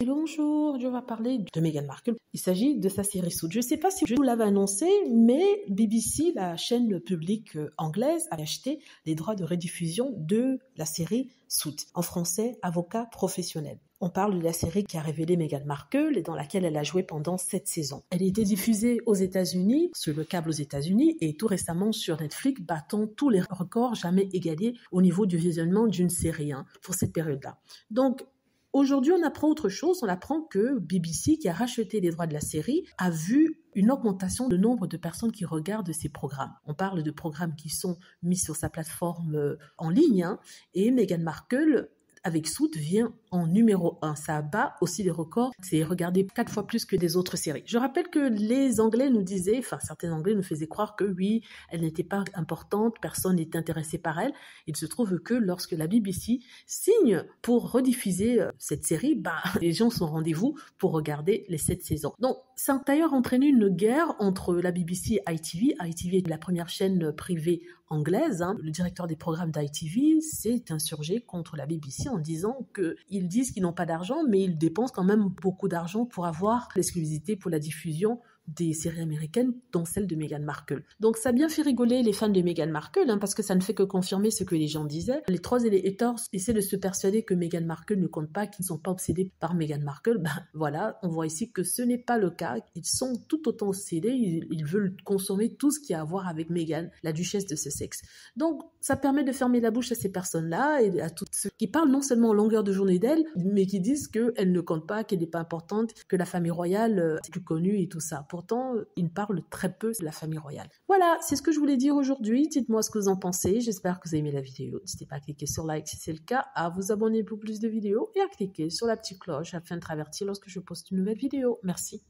Bonjour, je vais parler de Meghan Markle. Il s'agit de sa série Suits. Je ne sais pas si je vous l'avais annoncé, mais BBC, la chaîne publique anglaise, a acheté les droits de rediffusion de la série Suits, en français, avocat professionnel. On parle de la série qui a révélé Meghan Markle et dans laquelle elle a joué pendant 7 saisons. Elle a été diffusée aux États-Unis, sur le câble aux États-Unis et tout récemment sur Netflix, battant tous les records jamais égalés au niveau du visionnement d'une série pour cette période-là. Donc, aujourd'hui, on apprend autre chose. On apprend que BBC, qui a racheté les droits de la série, a vu une augmentation du nombre de personnes qui regardent ces programmes. On parle de programmes qui sont mis sur sa plateforme en ligne et Meghan Markle, avec Suits, vient en numéro 1. Ça bat aussi les records. C'est regardé 4 fois plus que des autres séries. Je rappelle que les Anglais nous disaient, enfin certains Anglais nous faisaient croire que oui, elle n'était pas importante, personne n'était intéressé par elle. Il se trouve que lorsque la BBC signe pour rediffuser cette série, les gens sont au rendez-vous pour regarder les 7 saisons. Donc, ça a d'ailleurs entraîné une guerre entre la BBC et ITV. ITV est la première chaîne privée anglaise. Le directeur des programmes d'ITV s'est insurgé contre la BBC en disant qu'ils disent qu'ils n'ont pas d'argent, mais ils dépensent quand même beaucoup d'argent pour avoir l'exclusivité pour la diffusion des séries américaines, dont celle de Meghan Markle. Donc ça a bien fait rigoler les fans de Meghan Markle, parce que ça ne fait que confirmer ce que les gens disaient. Les trolls et les haters essaient de se persuader que Meghan Markle ne compte pas, qu'ils ne sont pas obsédés par Meghan Markle. Voilà, on voit ici que ce n'est pas le cas. Ils sont tout autant obsédés, ils veulent consommer tout ce qui a à voir avec Meghan, la duchesse de Sussex. Donc ça permet de fermer la bouche à ces personnes-là et à tous ceux qui parlent non seulement en longueur de journée d'elle, mais qui disent qu'elle ne compte pas, qu'elle n'est pas importante, que la famille royale est plus connue et tout ça. Pourtant, ils parlent très peu de la famille royale. Voilà, c'est ce que je voulais dire aujourd'hui. Dites-moi ce que vous en pensez. J'espère que vous avez aimé la vidéo. N'hésitez pas à cliquer sur like si c'est le cas, à vous abonner pour plus de vidéos et à cliquer sur la petite cloche afin de être averti lorsque je poste une nouvelle vidéo. Merci.